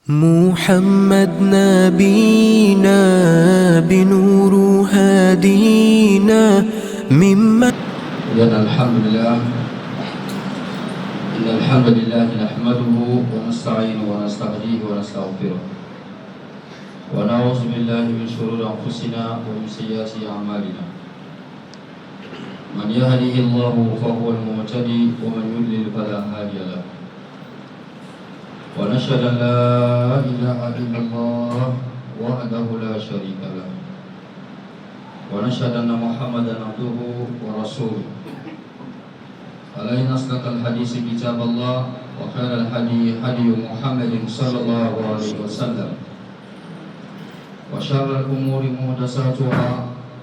محمد نبينا بنور هادينا مما الحمد لله. إن الحمد لله نحمده ونستعينه ونستهديه ونستغفره ونعوذ بالله من شرور أنفسنا ومن سيئات أعمالنا. من يهده الله فهو المهتدي ومن يضلل فلا هادي له. ونشهد أن لا إله إلا الله وحده لا شريك له. ونشهد أن محمدا عبده ورسوله. علينا أصدق الحديث كتاب الله وخير الهدي هدي محمد صلى الله عليه وسلم. وشر الأمور محدثاتها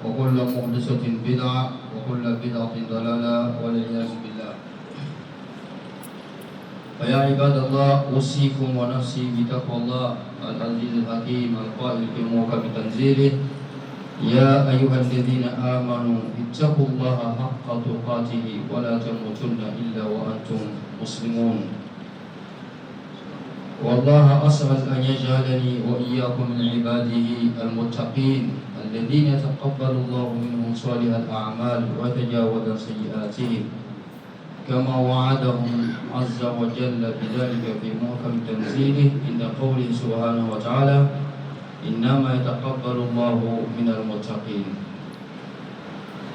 وكل محدثة بدعة وكل بدعة ضلالة والعياذ بالله. فيا عباد الله أوصيكم ونفسي بتقوى الله العزيز الحكيم القائل في محكم تنزيله: يا أيها الذين آمنوا اتقوا الله حق تقاته ولا تموتن إلا وأنتم مسلمون. والله أسأل أن يجعلني وإياكم من عباده المتقين الذين يتقبل الله منهم صالح الأعمال ويتجاوز سيئاتهم كما وعدهم عز وجل بذلك في محكم تنزيله عند قوله سبحانه وتعالى: إنما يتقبل الله من المتقين.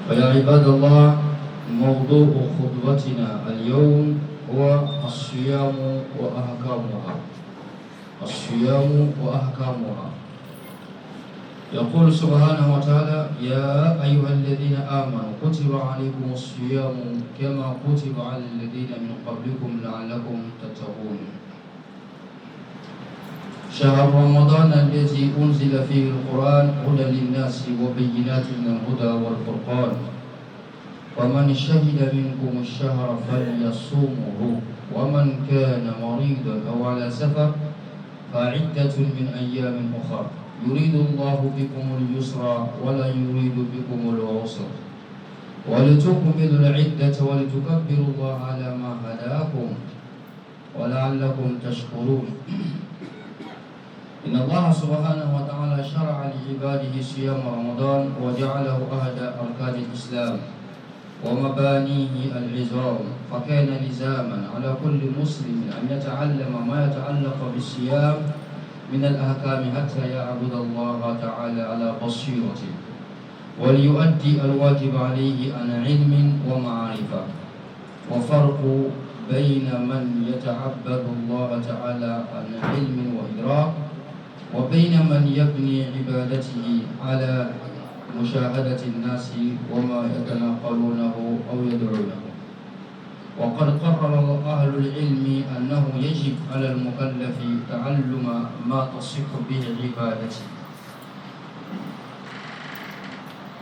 فيا عباد الله، موضوع خطبتنا اليوم هو الصيام وأحكامها. الصيام وأحكامها. يقول سبحانه وتعالى: يا أيها الذين آمنوا كتب عليكم الصيام كما كتب على الذين من قبلكم لعلكم تتقون. شهر رمضان الذي أنزل فيه القرآن هدى للناس وبينات من الهدى والفرقان. ومن شهد منكم الشهر فليصومه ومن كان مريضا أو على سفر فعدة من أيام أخر يريد الله بكم اليسر ولا يريد بكم العسر ولتكملوا العدة ولتكبروا الله على ما هداكم ولعلكم تشكرون. إن الله سبحانه وتعالى شرع لعباده صيام رمضان وجعله أحد أركان الإسلام ومبانيه العظام، فكان لزاما على كل مسلم أن يتعلم ما يتعلق بالصيام من الأحكام حتى يعبد الله تعالى على بصيرة وليؤدي الواجب عليه عن علم ومعرفة. وفرق بين من يتعبد الله تعالى عن علم وإدراك وبين من يبني عبادته على مشاهدة الناس وما يتناقلونه أو يدعونه. وقد قرر أهل العلم أنه يجب على المكلف تعلم ما تصح به عبادته.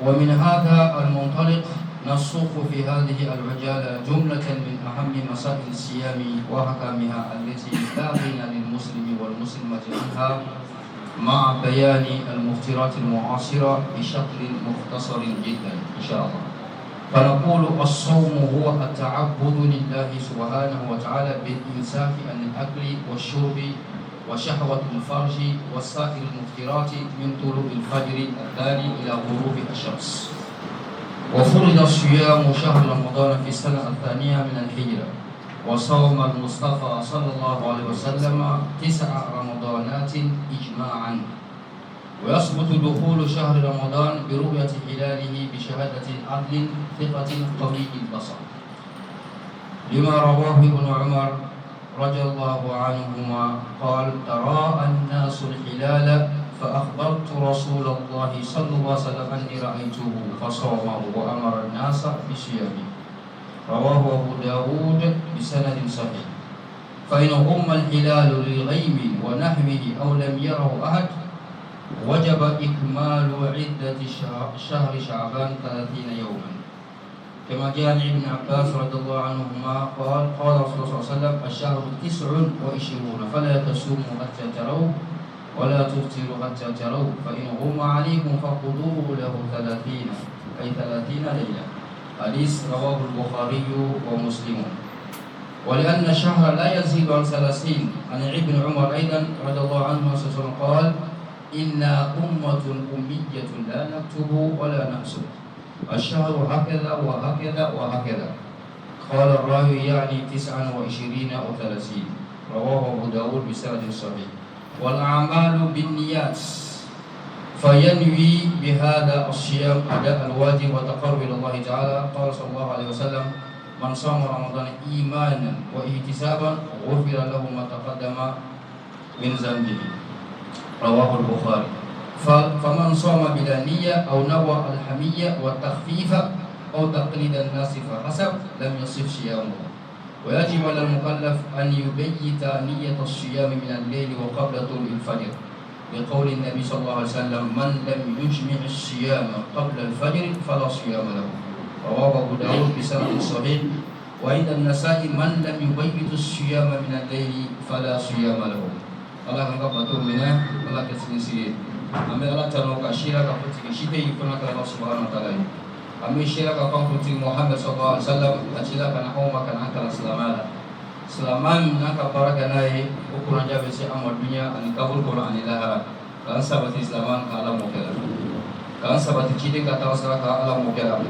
ومن هذا المنطلق نسوق في هذه العجالة جملة من أهم مسائل الصيام وأحكامها التي لا غنى للمسلم والمسلمة عنها، مع بيان المفترات المعاصرة بشكل مختصر جدا إن شاء الله. فنقول: الصوم هو التعبد لله سبحانه وتعالى بالإمساك عن الأكل والشرب وشهوة الفرج وسائر المفترات من طلوع الفجر الثاني إلى غروب الشمس. وفرض الصيام شهر رمضان في السنة الثانية من الهجرة، وصوم المصطفى صلى الله عليه وسلم 9 رمضانات إجماعا. ويثبت دخول شهر رمضان برؤية هلاله بشهادة عدل ثقة قوي البصر، لما رواه ابن عمر رضي الله عنهما قال: تراءى الناس الهلال فأخبرت رسول الله صلى الله عليه وسلم أني رأيته فصامه وأمر الناس بصيامه. رواه أبو داود بسند صحيح. فإن غم الهلال للغيب ونحوه أو لم يره أحد وجب إكمال عدة شهر شعبان 30 يوما، كما جاء عن ابن عباس رضي الله عنهما قال: قال رسول الله صلى الله عليه وسلم: الشهر 29 فلا تصوموا حتى تروه ولا تفطروا حتى تروه، فإن غم عليكم فخذوه له 30 أي 30 ليلة. حديث رواه البخاري ومسلم. ولأن الشهر لا يزيد عن 30. عن ابن عمر أيضا رضي الله إنا أمة أمية لا نكتب ولا نحسب الشهر هكذا وهكذا وهكذا. قال الراوي يعني 29 أو 30. رواه أبو داود بسند صحيح. والأعمال بالنيات فينوي بهذا الصيام أداء الواجب وتقرب إلى الله تعالى. قال صلى الله عليه وسلم من صام رمضان إيمانا واحتسابا غفر له ما تقدم من ذنبه. رواه البخاري. فمن صام بلا نية أو نوى الحمية والتخفيف أو تقليد الناس فحسب لم يصف صيامه. ويجب على المكلف أن يبيت نية الصيام من الليل وقبل طلوع الفجر لقول النبي صلى الله عليه وسلم من لم يجمع الصيام قبل الفجر فلا صيام له. رواه أبو داود بسند صحيح. وعند النسائي من لم يبيت الصيام من الليل فلا صيام له. Allah angkat batu mina, Allah kesini sini. Ambil Allah calon kasihlah kaputi kita ikutlah kalau Subhanahu Wa Taala. Ambil sihlah kaputi Muhammad Sallallahu Alaihi Wasallam. Kasihlah karena kau makan akal selama. Selama nak para ganai ukuran jawab si amal dunia ani kabul Quran ani lahara. Kalau sahabat Islaman alam mukalla. Kalau sahabat kita kata wasra alam mukalla.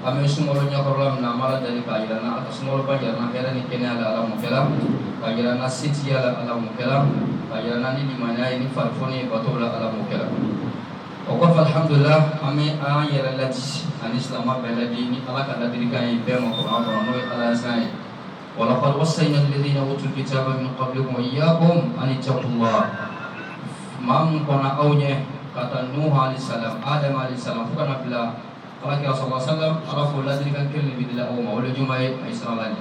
Ambil semulanya korlam nama dari kajian atas semula kajian akhirnya ni kena alam mukalla. Kajian nasi alam mukalla. Ayana ni di mana ini farfoni betul alam mukalla. Okey, alhamdulillah, kami ayat lagi anis lama beladi ini Allah kata dirikan ibadah Quran Quran Allah sai. Walaqad wassayna alladhina utul kitaba min qablikum wa iyyakum an ittaqullah. Mam kona aunya kata Nuh alaihissalam, Adam alaihissalam bukan apabila Allah Rasulullah sallallahu alaihi wasallam Allah pula dirikan kelli bidila umma oleh jumai Israel.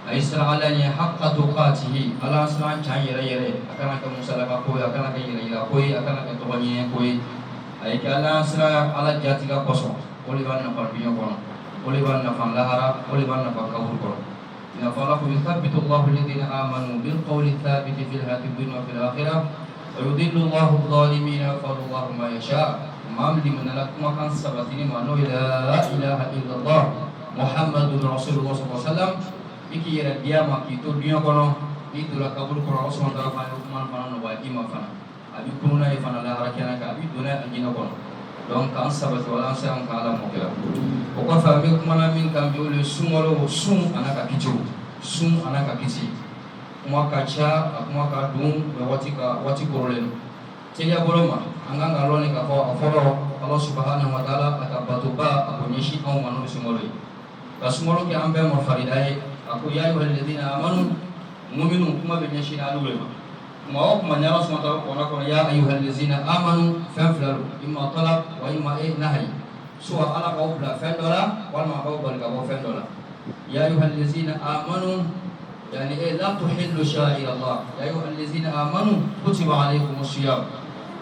Israelnya hak tukatihi Allah Subhanahu yere akan akan musalah koi akan akan yere koi akan akan tobanya koi ai Allah Subhanahu Allah jati ka kosong oliban na parbiyo kono oliban na fanlahara oliban na pakabur kono ina fala fu yuthabbitu Allahu alladhina amanu bil qawli thabiti fil hayati dunya wa fil akhirah wa yudhillu Allahu adh-dhalimina fa Allahu ma yasha mam di manalak makan sabatini manu la ilaha illallah Muhammadur Rasulullah sallallahu alaihi wasallam iki yera dia makito dunia kono itu la kabul kono Rasul Allah man fana no baki ma fana abi kununa e fana la harakana ka abi dunia ajina kono donc kan sabat wala san kala mo kala o ko fa be kuma min kan be ole sumolo sum anaka kichu sum anaka kichi kuma kacha kuma ka dum be wati korolen tiya boloma anga ngaloni ka ko aforo Allah Subhanahu Wa Taala akabatuba akonyesha au manu sumolo kasumolo ki ambe mo faridai aku ya ayyuhalladzina amanu mu'minun kuma benyashi na lulema kuma kuma nyala sumata kona kona ya ayyuhalladzina amanu fanflaru imma talab wa imma nahi suwa ala ka ubla fandola wal ma ka ubal ka fandola ya ayyuhalladzina amanu yani la tuhillu sha'ir Allah ya ayyuhalladzina amanu kutiba alaykumus siyam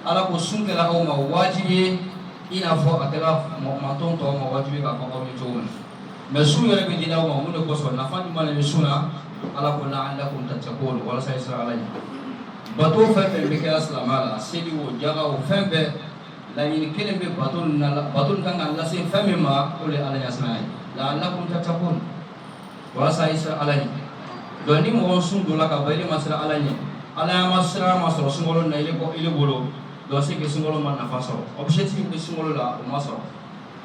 ala ko sunkela o ma wajibi ina fo akala maton to ma wajibi ka ko mi to Mesu yɛrɛ bɛ dina ma mun de kosɔn nafa jumɛn de bɛ sun na ala ko la'allakum tattaqun walasa i sera ala ɲɛ bato fɛn fɛn bɛ kɛra silamɛya la seli o jaga o fɛn bɛɛ laɲini kelen bɛ bato nin na bato nin kan ka lase fɛn min ma o de ye ala ɲɛsira ye la'allakum tattaqun walasa i sera ala ɲɛ donc ni mɔgɔ sun donna ka ban ile ma sera ala ɲɛ ala y'a ma sira ma sɔrɔ sunkalo na ile bolo donc c'est que sunkalo ma nafa sɔrɔ objectif bɛ sunkalo la o ma sɔrɔ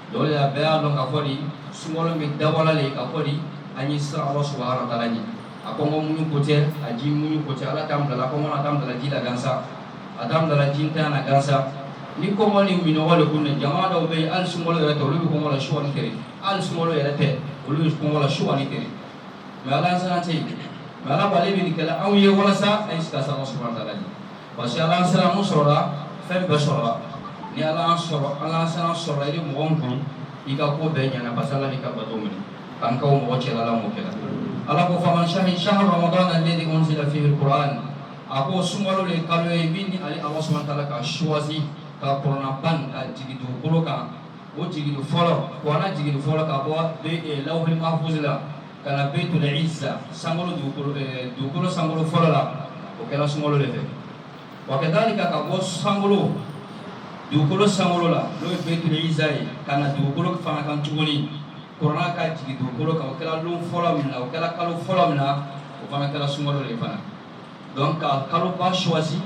dole ya bɛɛ dɔn ka fɔ de sunkalo bɛ dabɔla le ka fɔ de an ye sira Allah Subhanahu Wa Taala ɲɛ a kɔngɔ muɲu ko tɛ a ji muɲu ko tɛ ala t'an bila kɔngɔ na t'an bila ji la gansa a t'an bila ji ntanya na gansa ni kɔngɔ ni minɔgɔ de kun dɛ jama dɔw bɛ yen hali sunkalo yɛrɛ tɛ olu bɛ kɔngɔ la su ani tile hali sunkalo yɛrɛ tɛ olu bɛ kɔngɔ la su ani tile mais ala sera tɛ yen mais ala b'ale bɛ nin kɛlɛ anw ye walasa an ye sika sa Allah Subhanahu Wa Taala ɲɛ parce que ala sera mun sɔrɔla fɛn bɛɛ sɔrɔla ni ala sera sɔrɔ i ni mɔgɔ kun i ka ko bɛɛ ɲɛna parce que ala ni ka bato minɛ kan kaw mɔgɔ cɛla la mɔ kɛla ala ko faman shahra ramadan alladhi unzila fihi alquran ako sunkalo le kalo ye min ni ali Allah Subhanahu Wa Taala ka choisi ka Quran ban ka jigi dugukolo kan o jigi fɔlɔ kuranna jigi fɔlɔ ka bɔ lawhul mahfuz la ka na Baitul Izza sankalo dugukolo sankalo fɔlɔ la o kɛla sunkalo le fɛ wa kadhalika ka bɔ sankalo dugukolo sankalo la n'o ye Baitul Izza ye ka na dugukolo fana kan tuguni kuranna ka jigi dugukolo kan o kɛla lon fɔlɔ min na o kɛla kalo fɔlɔ min na o fana kɛla sunkalo le fana donc ka kalo ba choisi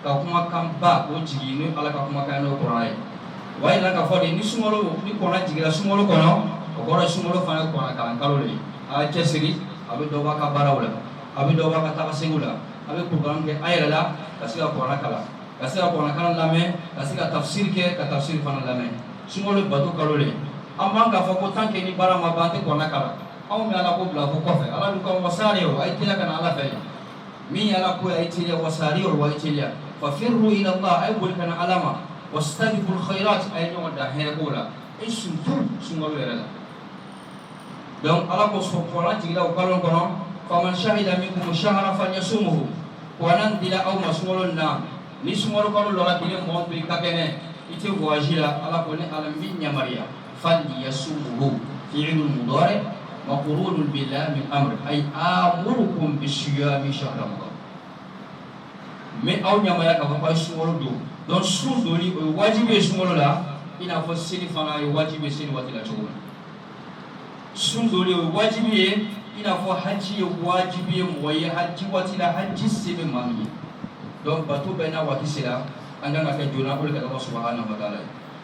ka kuma kan ba o jigi ni ala ka kuma kan no Qur'an ye wa ila ka fo de ni sumolo ni Qur'an jigira sumolo kono o gora sumolo fana Qur'an kan kalo le a cesiri abe do ba ka barawla abe do ba ka tabasegula abe program ke ayela la kasika Qur'an kala kasika Qur'an kala lame kasika tafsir ke ka tafsir fana lame sumolo bato kalo le amma ka fo ko tanke ni bara ma bante Qur'an kala aw mi ala ko bla ko kofe ala du ko wasari o ay tila kana ala fe mi ala ko ay tila wasari o wa tila ففروا إلى الله أول كان علامة واستبقوا الخيرات أي نوع ده هيقولا إيش سمو ويرلا دون الله سبحانه وتعالى وقالوا كنا فمن شهد منكم الشهر فليصومه ونن بلا أو مسمول النام نسمول كانوا لولا كنا موت بكابنة إتي واجيلا الله كنا على من يمريا فليصومه فعل مضارع مقرون بالله من أمر أي آمركم بالصيام شهر رمضان mais aw nyamaya ka fa sumolo do don sun doli o wajibe sumolo la ina fo sini fana o wajibe sini watila chogo sun doli o wajibe ina fo haji o wajibe moye haji watila haji sebe mami don batu bena watisila anga na ka jona ko ka Allah subhanahu wa ta'ala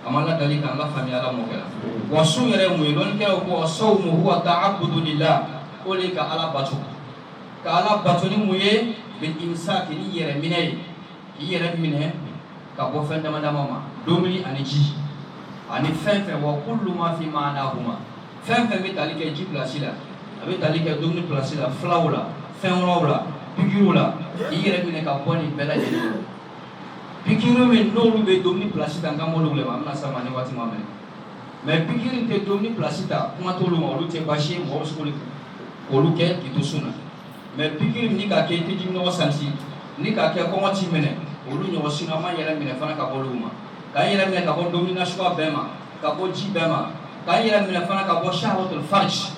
amala dalika Allah fami ala mo kala wa sun yere mo don ke ko sawmu huwa ta'abbudu lillah ko le ka ala batu ka ala batu ni moye بالإمساك نيرة مني يرة منه كابوفن دم دمما دومني أنيجي أني فهم وكل ما في معناهما فهم بتالي كيجي بلاسيلا أبي تالي كدومني بلاسيلا فلاولا فهم راولا بيجرولا يرة منه كابوني بلا جدول بيجرو من نورو بدومني بلاسيلا كامولو لما أمنا سامعني واتي مامل ما بيجرو تدومني بلاسيلا كما تقولوا ما ولو تباشي ما وصلوا ولو كه كتوسونا mais pikir ni ka ke tiji no sansi ni ka ke ko mati mene olu nyo sina ma yela mene fana ka bolu ma ka yela mene ka bo domina shwa bema ka bo ji bema ka yela mene fana ka bo shahawatul farj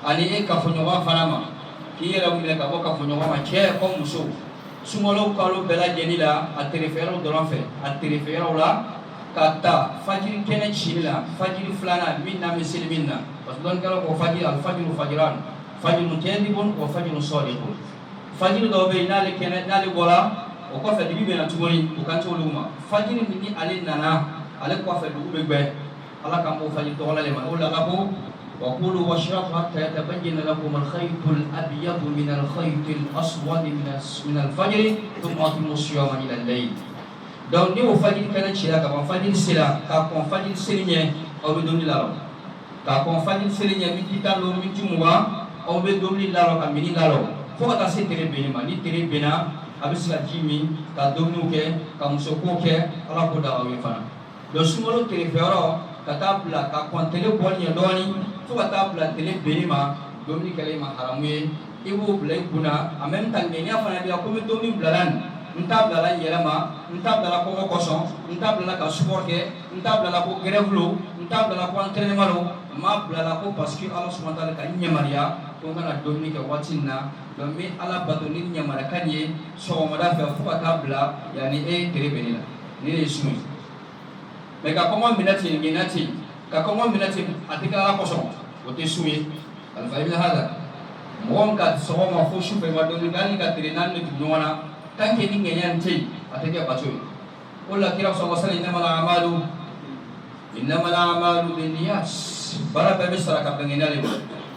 ani e ka fonyo wa fana ma ki yela mene ka bo ka fonyo wa ma che ko muso sumolo kalo bela jenila a terefero doron fe a terefero la kata fajiri kene chila fajiri flana minna misil minna parce kalo ko fajiri al fajru fajran fajr mutendibun wa fajr sadiqun fajr do be nale kene nale gola o ko fa dibi be na tumoni o kan to luma fajr ni ale nana ale ko fa du be be ala kam o fajr to wala le man o la ko wa qulu washrabu hatta yatabayyana lakum al-khayt al-abyad min al-khayt al-aswad min al-fajr thumma atimu siyama ila al-layl donc ni o fajr kana chira ka fajr sila ka ko fajr sirinya o be doni la ka ko fajr sirinya mi kita lo mi tumuwa aw be domni laro ka mini laro fo ka se tere beni ma ni tere bena abisila jimi ka domni ke ka musoko ke ala ko da awi fana do sumolo tere fero ka tabla ka kontele boni doni fo ka tabla tele beni ma domni kale ma haramuye ibu blay kuna amen tan ne nya fana dia ko mi domni blalan ntabla la yelama ntabla ko ko koson ntabla ka support ke ntabla ko grevlo ntabla ko entraînement lo ma blala ko parce que Allah subhanahu wa ta'ala ka nyamaria ko kana domni ke watinna do mi ala bato ni nyamara kanye so mo da fa fuka tabla yani e terebela ni le sumi me ka komo minati minati ka komo minati atika ala koson o te sumi al fa'ila hada mo ka so mo fo shu fe ma do ni gali ka tirenan ni nyona tanke ni ngenya nti ateke bato o la kira sallallahu alaihi wasallam innamal a'malu binniyat bara bebe sara ka ngena le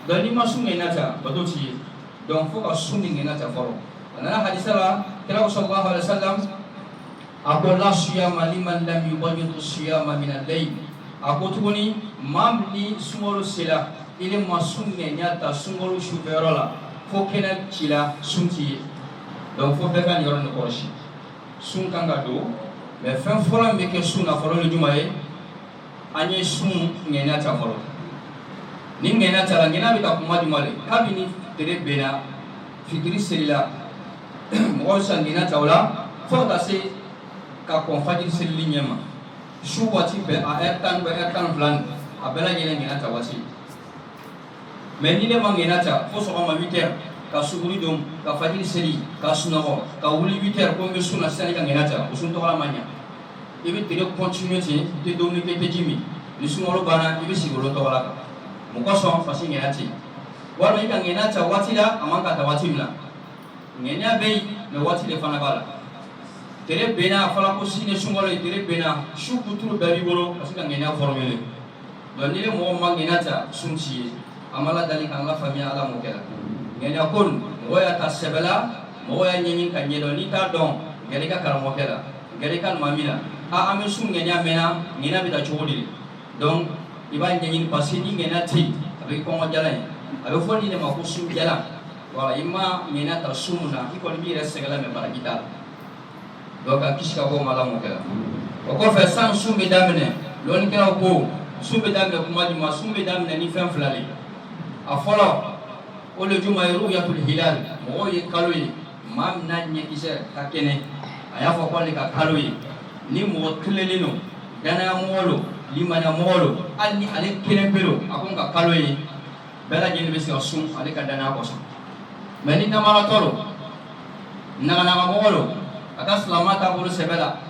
dan ni masu ngena ta badoti donc faut ka suni ngena ta foro ana hadisala kira sallallahu alaihi wasallam ako la siyama liman lam yubayyitu siyama min al-layl ako tuni mamni sumoro sila ile masu ngena ta sumoro shuberola fo kena kila sunti donc faut bega ni ron ko shi sun kanga do mais fin fora me ke suna foro le jumae anye sun ngena ta foro ni ngena ta la ngena bita kuma di male kabini tere bena fikri selila mo sa ngena ta wala fo ta se ka konfadi selili nyama shu wati be a ertan plan a bela ngena ta wasi mais ni le ngena ta fo so ma 8h ka suguri dom ka fajiri seli ka sunaho ka wuli 8h ko me suna sali ka ngena ta usun to wala manya ibe tere continuer te domni ke te jimi ni sumolo bana ibe sigolo to wala ka mo ko so fasi ngena ti wala ika ngena ta watila amanga ta watimla ngenya be le watile fana bala tere bena fala ko sine sungolo tere bena shu kuturu bari bolo parce que ngena formule don ni le mo mangena ta sunci amala dali kan la famille ala mo kala ngena kon moya ta sebela moya nyin kan nyedo ni ta don gari ka karamo kala gari kan mamina a ame sun ngena mena ngina bita chodi donc iba nyin parce ni ngena ti avec ko jala avec foni de ma ko sun jala wala imma ngena ta sumuna iko ni rese gala me bara kita donc a kishka ko mala mo kala o ko fe san sumbe damene lon kala ko sumbe damene kuma di ma sumbe damene ni fen flali a folo o le juma ru'yatul hilal mo ye kaloyi mam nan nye kise takene aya fo ko le ka kaloyi ni mo tulelino dana molo limana molo alni ale kelempelo akon ka kaloyi bela jeni be sum ale ka dana ko so meni na mara tolo na molo ata salamata bolu sebela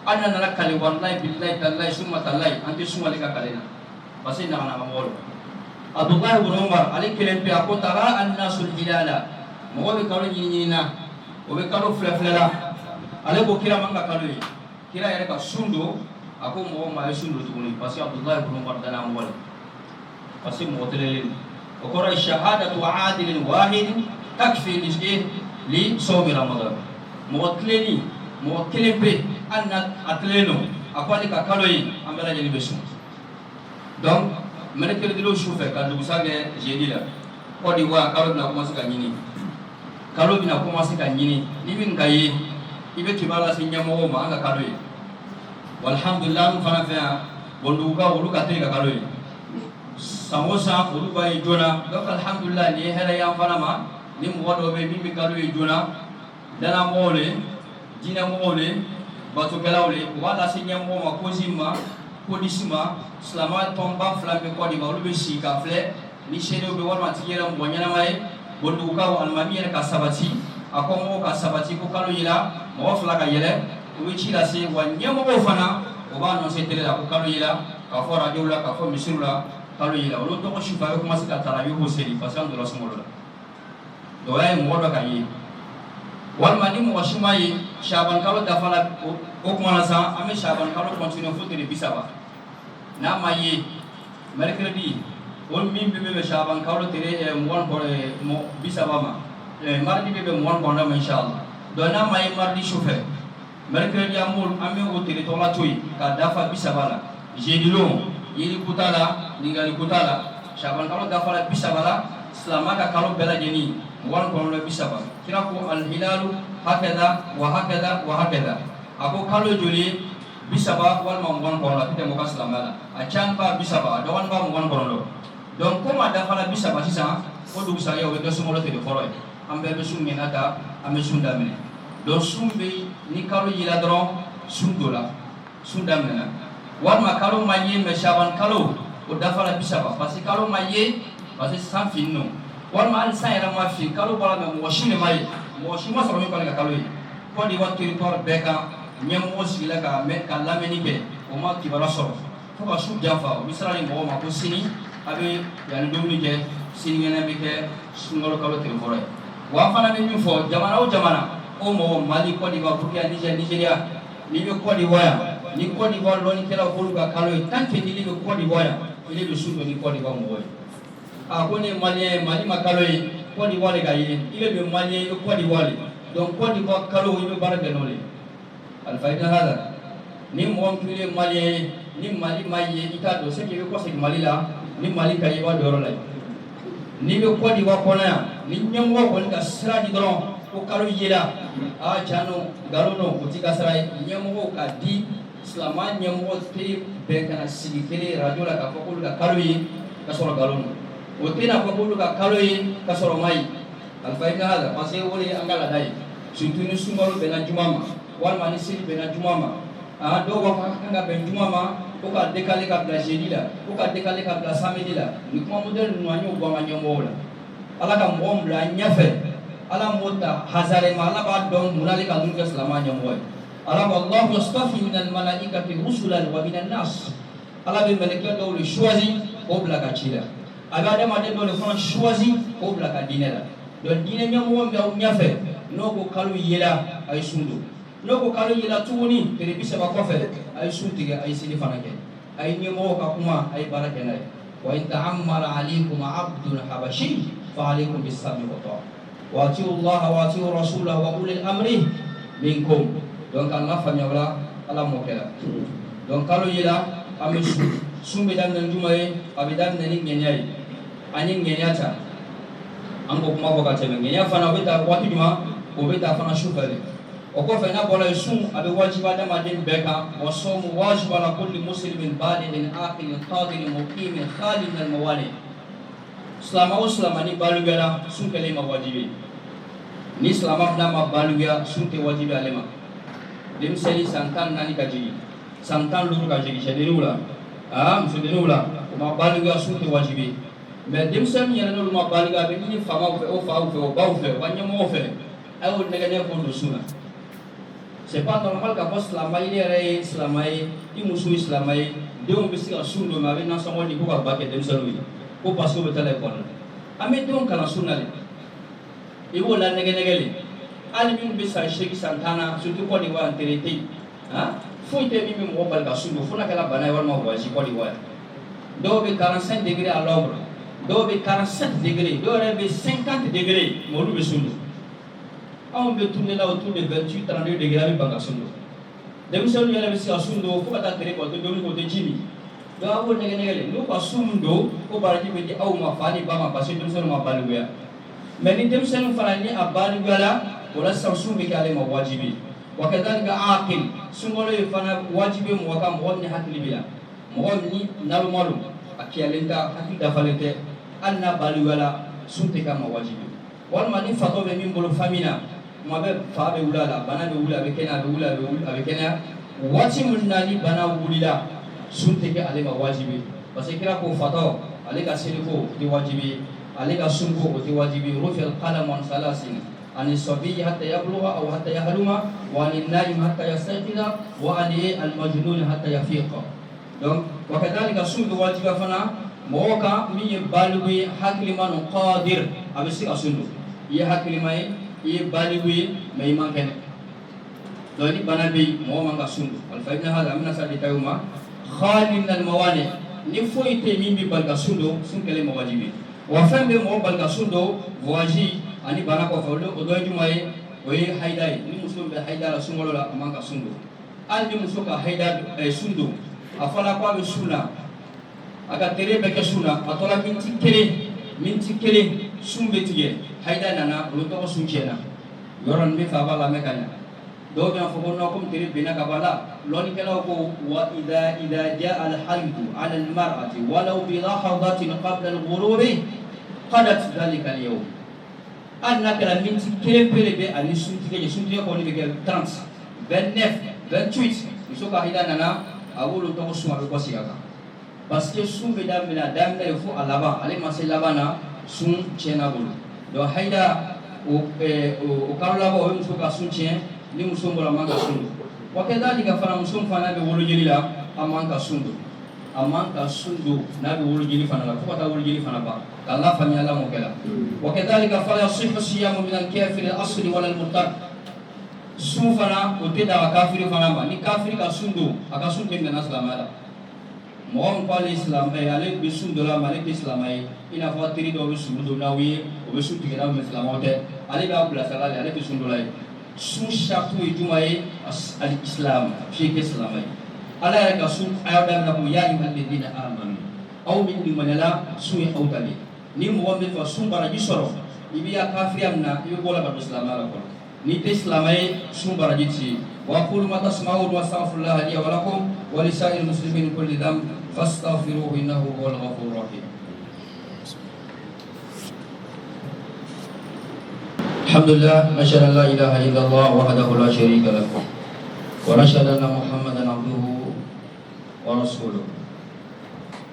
anna na kali wallahi billahi tallahi summa tallahi anti summa le ka kalena pasi na molo Abdullah ibn Umar ali kelempe ako tara annasul hilala mo be kalo nyina o be kalo flaflela ale ko kira manga kalo kira yare ka sundo ako mo ma sundo tuguni pasi Abdullah ibn Umar dana mo pasi mo telele o ko ra shahadatu adil wahid takfi li sawmi ramadan mo tleni mo kelempe anna atleno ako ali ka kalo ambela jeni besu donc mereka dulu syufe kan dulu sage jadi lah. Kau diwa kalau nak masuk kan ini, kalau bina aku masuk kan ini, ni bin kaya, ibe kibala sinya mau manga kalau ini. Alhamdulillah fana fana bonduka ulu katri ka kalau ini. Samosa ulu kaya jona, dok alhamdulillah ni hari yang fana ma, ni muat obe bibi kalau ini jona, dana mole, jina mole, batu kelau le, wala sinya mau ma kozima. Kodisima selama tomba flambe ko di baulu be sika fle ni shedo be wal matiyela mbonyana mai bonduka wa almamiya ka sabati akomo ka sabati ko kalo yila mo fla ka yele o ci la se wa nyamo bo fana o ba no se tele la ko kalo yila ka fo radio la ka fo misirula kalo yila o to ko shifa ko masika tarabi ho seri fasan do la sumolo do ay mo do ka yi wal mani mo shimayi shaban kalo dafala o kuma sa ame shaban kalo continue fo de bisaba na maye mercredi on min be shaban kalo tere mon ko mo bisaba ma mardi be mon ko na inshallah do na maye mardi chauffeur mercredi amul ame o tere to la toy ka dafa bisaba la jeudi lo yiri kutala ningali kutala shaban kalo dafa la bisaba la selama ka kalo bela jeni mon ko na bisaba kira ko al hilalu hakada wa hakada wa hakada ako kalo joli bisaba wal mangwan ko la tete mo ka selama a champa bisaba do wan ba mo wan ko lo donc comme da fala bisaba sisa ko du sa yo do sumo lo te foro ambe be sum menata ame sunda mene do sumbe ni kalo yila dron sundola sunda mena wal ma kalo maye me shaban kalo o da fala bisaba parce que kalo maye parce que sans fin no wal ma al sa era ma fi kalo bala me mo shine mai mo shima so mi ko ka kalo ko di wat territoire beka nyamo sila ka me ka lameni ke o ma ki bala so ko ba su jafa o misra ni mo ma ko sini abe ya ni domni ke sini ngena be ke sungolo kalo te foro wa fana be mi fo jamana o mo mali ko di ba bukia nigeria ni be ko di waya ni ko di ba lo ni kala ko ka kalo tan ke ni be ko di waya ile be su ni ko di ba mo a ko ne mali ma kalo ko di wale ga yi ile be mali ko di wale donc ko di ba kalo ibe baraka no le alfaida hada ni mo kile mali ni mali maye ita do se ke ko se mali la ni mali ka yiba doro la ni be ko di wa kona ni nyamwo ko ka sira di doro ko kalo yela a jano garono ko tika sira nyamwo ka di islama nyamwo te be kana sigi kele radio la ka ko ka kalo yi ka soro garono o tena ko ka kalo yi ka soro mai alfaida hada pase wole angala dai surtout ni sumaro be na jumama wal mani siri be na jumama a do wa kanga be jumama ko ka décaler ka bla jeudi la ko ka décaler ka bla samedi la ni ko model no anyo gwa manyo la ala ka mo bla nyafe ala mota hazare mala ba don munali ka dun ka salama nyomo ala wallahu yastafi min al malaikati rusulan wa min an nas ala be malaika do le choisi ko bla ka chila ala de ma de do le fon choisi ko bla ka dinela don dine nyomo be nyafe no ko kalu yela ay sundu Noko kalo yila tuguni tere bisa ba kofe ay suntiga ay sini fanake ay nyemo ka kuma ay barake nay wa in ta'ammara alaykum abdun habashi fa alaykum bis-sam'i wa ta'a wa ati'u Allah wa ati'u rasulahu wa ulil amri minkum. Donc Allah fanya wala ala mokela. Donc kalo yila ami sumbe dan njumae abidan nani ngenyai ani ngenyata ango kuma ko ka teme ngenya fana beta watu juma ko beta fana shufale وكيف نقول يسوع أبي واجب هذا ما دين بكا وصوم واجب على كل مسلم بالغ عاقل قادر مقيم خالي من الموانع. Selama ni baluga sun kelima wajibi. Ni selama nama baluga sun te wajibi alema. Dem seli santan nani kaji. Santan luru kaji shedenula. Shedenula. Ma baluga sun te wajibi. Mais dem seli yana no ma baluga be ni fama o fa o ba o fe wanya mo fe. Ay o neganya ko do suna. C'est pas normal qu'à cause la maïlere islamai, imusu islamai, Dieu bisi ka sunno ma be na so woni ko ba ke dem selu ko parce que betale ko ame don kala sunale e wala negele ali min be sa sheki santana surtout ko di wa terete fo te mi mo bal ka sunno fo na kala bana wal ma waji ko di wa do be 45 degrés à l'ombre, do be 47 degrés, do be 50 degrés mo lu be sunno. On peut tourner là autour de 28-32 degrés avec Bagasundo. Dem selu yala bisi asundo ko bata tere ko to domi ko te jimi. Do abo negele no ko asundo ko baraji be au ma fani ba ma passe dem selu ma baluya. Mais ni dem selu farani abaluya la wala sansu be kale ma wajibi. Wa kadhalika aqil sungolo fana wajibi mo ka mo ni hakli bila. Mo ni nalu malu akiyalenta hakli dafalete anna baluya la sunte ka ma wajibi. Wal mani fato be min bolo famina mabe fa be wulala bana be wula be kena be wula be kena wati mun nani bana wulila sunte ke ale ma wajibi parce que kira ko fato ale ka siriko di wajibi ale ka sunko di wajibi rufi al qalam an salasin an sabi hatta yablugha aw hatta yahluma wa an naim hatta yastayqiza wa an al majnun hatta yafiqa. Donc wa kadhalika sundu wajiba fana moka mi balughi hakliman qadir abisi asundu ye haklimai ye baligui mai mankene doni banabi mo manga sundu wal fa inna hada min asadi tayuma khali min al mawani ni foite mimbi balga sundu sun kele mawajibi wa fambe mo balga sundu waji ani bana ko fawlo o doji mai o ye haidai ni musum be haidara sumolo la manga sundu andi musuka haidar sundu afala ko be suna aga tere be ke suna atola minti kele sumbe tiye haida nana lo to sunchena yoron be fa bala mekanya do be fo no kom tere bina kabala loni kala ko wa idha jaa al hayd ala al mar'ati walau bi lahadatin qabla al ghurub qadat dhalika al yawm anna kala min tikere pele be ani suntige ko ni be 30 29 28 isoka haida nana awulu to suma be ko siaka parce que sumbe damina damina fo alaba ale maselabana sun chena bulu do haida o karla bo muso ka sun chen ni muso mbola manga sundu wakadhalika fana muso fana be wolo jelila amanga sundu na be wolo jeli fana la ko ta wolo jeli fana ba Allah fanya la mokela wakadhalika fala yasihu siyamu min al-kafir al-asli wala al-murtad sun fana o te da kafiri fana ba ni kafiri ka sundu aka sundu ngana salamala mo ko islam e ale be sundu la male islam ay ina fa tiri do be sundu nawi o be sundu ngana be islam ote ale ba bla sala ale be sundu la sun shatu e jumae al-islam fi islam ay ala ya kasun ayada na ko ya iman ladina amanu aw min manala su'i awtali ni mo be fa sun bara jisoro ibiya kafiriyamna ibe bola ba islam ala ko ni te islam ay sun bara jiti wa qul ma tasma'un wa astaghfirullah li wa lakum wa li sa'il muslimin kulli dhanb fastaghfiruhu innahu huwal ghafurur rahim. Alhamdulillah, nashhadu an la ilaha illallah wahdahu la syarika lahu wa nashhadu anna Muhammadan abduhu wa rasuluh.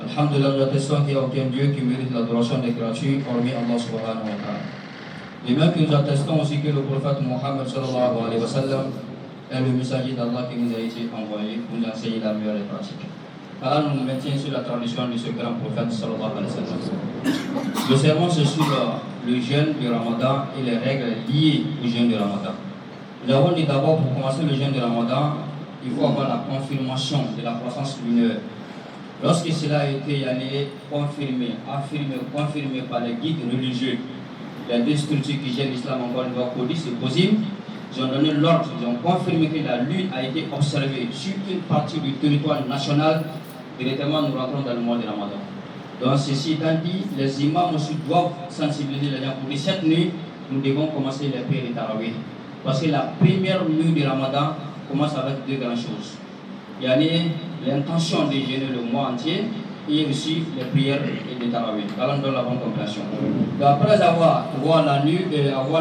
Alhamdulillah, nous attestons qu'il n'y a aucun Dieu qui mérite l'adoration des créatures hormis Allah subhanahu wa ta'ala. Et même que nous attestons aussi que le prophète Muhammad sallallahu alayhi wa sallam est le messager d'Allah qui nous a été envoyé pour nous enseigner la meilleure des pratiques. Alors nous nous maintenons sur la tradition de ce grand prophète sallallahu alayhi wa sallam. Le sermon se sur le jeûne du Ramadan et les règles liées au jeûne du Ramadan. Nous avons dit d'abord, pour commencer le jeûne de Ramadan, il faut avoir la confirmation de la croissance lunaire. Lorsque cela a été confirmé par les guides religieux, les deux structures qui gèrent l'islam encore une fois, Codis et COSIM, ils ont donné l'ordre, ils ont confirmé que la lune a été observée sur une partie du territoire national. Directement, nous rentrons dans le mois de Ramadan. Donc, ceci étant dit, les imams aussi doivent sensibiliser les gens pour que cette nuit, nous devons commencer les prières de Tarawih. Parce que la première nuit de Ramadan commence avec deux grandes choses. Il y a l'intention de jeûner le mois entier et aussi les prières de Tarawih. Allons dans la bonne compréhension. Après avoir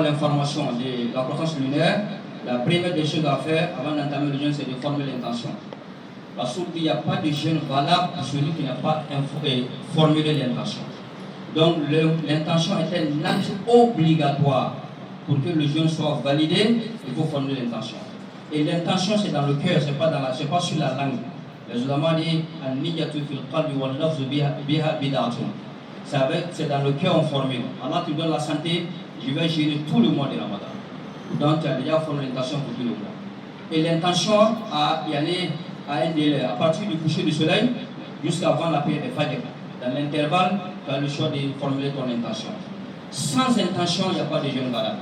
l'information de la croissance lunaire, la première des choses à faire avant d'entamer le jeûne, c'est de former l'intention. Parce qu'il n'y a pas de jeûne valable pour celui qui n'a pas formulé l'intention. Donc l'intention est un acte obligatoire. Pour que le jeûne soit validé, il faut formuler l'intention. Et l'intention, c'est dans le cœur, c'est pas sur la langue. Les ulama disent c'est dans le cœur on formule. Allah te donne la santé, je vais jeûner tout le mois de Ramadan. Donc tu as déjà formulé l'intention pour tout le mois. Et l'intention a un délai à partir du coucher du soleil jusqu'avant la prière de Fajr. Dans l'intervalle, tu as le choix de formuler ton intention. Sans intention, il n'y a pas de jeûne valable.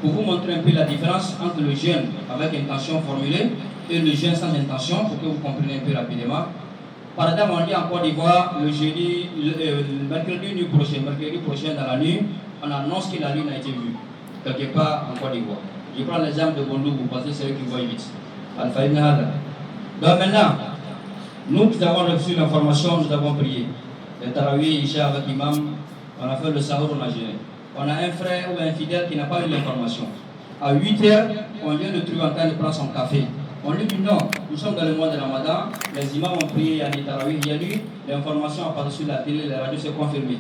Pour vous montrer un peu la différence entre le jeûne avec intention formulée et le jeûne sans intention, pour que vous compreniez un peu rapidement. Par exemple, on dit en Côte d'Ivoire, le mercredi prochain dans la nuit, on annonce que la lune a été vue, quelque part en Côte d'Ivoire. Je prends l'exemple de Bondougou, parce que c'est eux qui voient vite. Donc maintenant, nous qui avons reçu l'information, nous avons prié. Le Tarawih, Isha avec l'imam, on a fait le sahur, on a jeûné. On a un frère ou un fidèle qui n'a pas eu l'information. À 8h, on vient de trouver en train de prendre son café. On lui dit non, nous sommes dans le mois de Ramadan, les imams ont prié à Tarawih, il y a eu l'information à partir sur la télé, la radio s'est confirmée.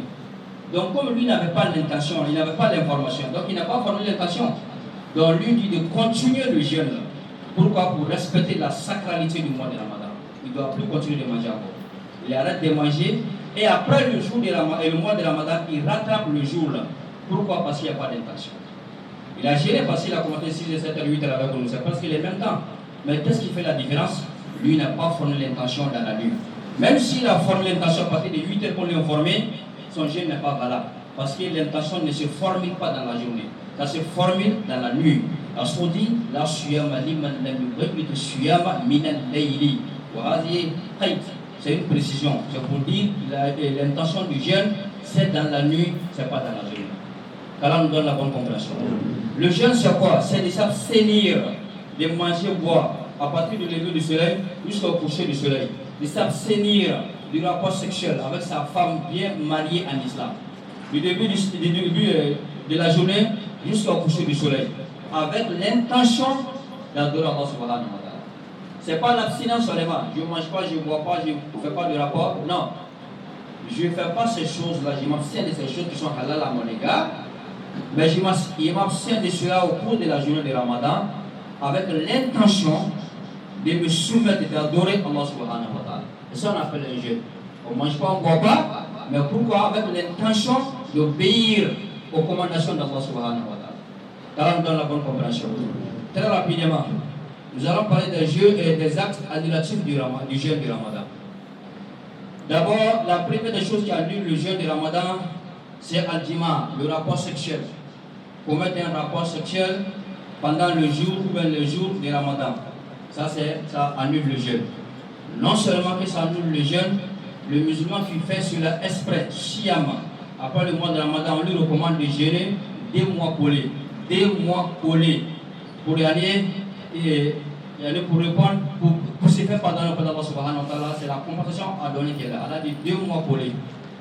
Donc comme lui n'avait pas l'intention, il n'avait pas l'information, donc il n'a pas formulé l'intention. Donc lui dit de continuer le jeûne. Pourquoi? Pour respecter la sacralité du mois de Ramadan. Il ne doit plus continuer de manger encore. Il arrête de manger et après le jour de Ramadan, et le mois de Ramadan, il rattrape le jour là. Pourquoi? Parce qu'il n'y a pas d'intention. Il a géré parce qu'il a commencé 6h, 7h, 8h avec nous. C'est parce qu'il est même temps. Mais qu'est-ce qui fait la différence? Lui n'a pas formé l'intention dans la nuit. Même s'il a formé l'intention à partir de 8h qu'on lui a formé, son jeûne n'est pas valable. Parce que l'intention ne se formule pas dans la journée. Ça se formule dans la nuit. Rasul dit la suyama liman lam yubayyit suyama minan layli. C'est une précision. C'est pour dire l'intention du jeûne, c'est dans la nuit, c'est pas dans la journée. Allah nous donne la bonne compréhension. Le jeûne, c'est quoi? C'est de s'abstenir de manger, boire à partir du lever du soleil jusqu'au coucher du soleil. De s'abstenir du rapport sexuel avec sa femme bien mariée en islam. Du début de la journée jusqu'au coucher du soleil. Avec l'intention d'adorer Allah subhanahu wa ta'ala. Ce n'est pas l'abstinence seulement. Je ne mange pas, je ne bois pas, je ne fais pas de rapport. Non. Je ne fais pas ces choses-là. Je m'abstiens de ces choses qui sont halal à mon égard. Mais je m'abstiens de cela au cours de la journée de Ramadan avec l'intention de me soumettre et d'adorer Allah subhanahu wa ta'ala. Et ça on appelle un jeûne. On ne mange pas, on ne boit pas, mais pourquoi? Avec l'intention d'obéir aux recommandations d'Allah subhanahu wa ta'ala. Là on donne la bonne compréhension. Très rapidement, nous allons parler des jeux et des actes annulatifs du jeûne du Ramadan. D'abord, la première des choses qui annule le jeûne du Ramadan, c'est al-jima, le rapport sexuel. Commettre un rapport sexuel pendant le jour ou bien le jour du Ramadan. Ça annule le jeûne. Non seulement que ça annule le jeûne, le musulman qui fait cela exprès, sciemment, après le mois de Ramadan, on lui recommande de jeûner 2 mois collés. 2 mois collés pour y aller et pour répondre, pour se faire pardonner auprès d'Allah subhanahu wa ta'ala. C'est la compensation à donner qui est là. Allah dit 2 mois collés.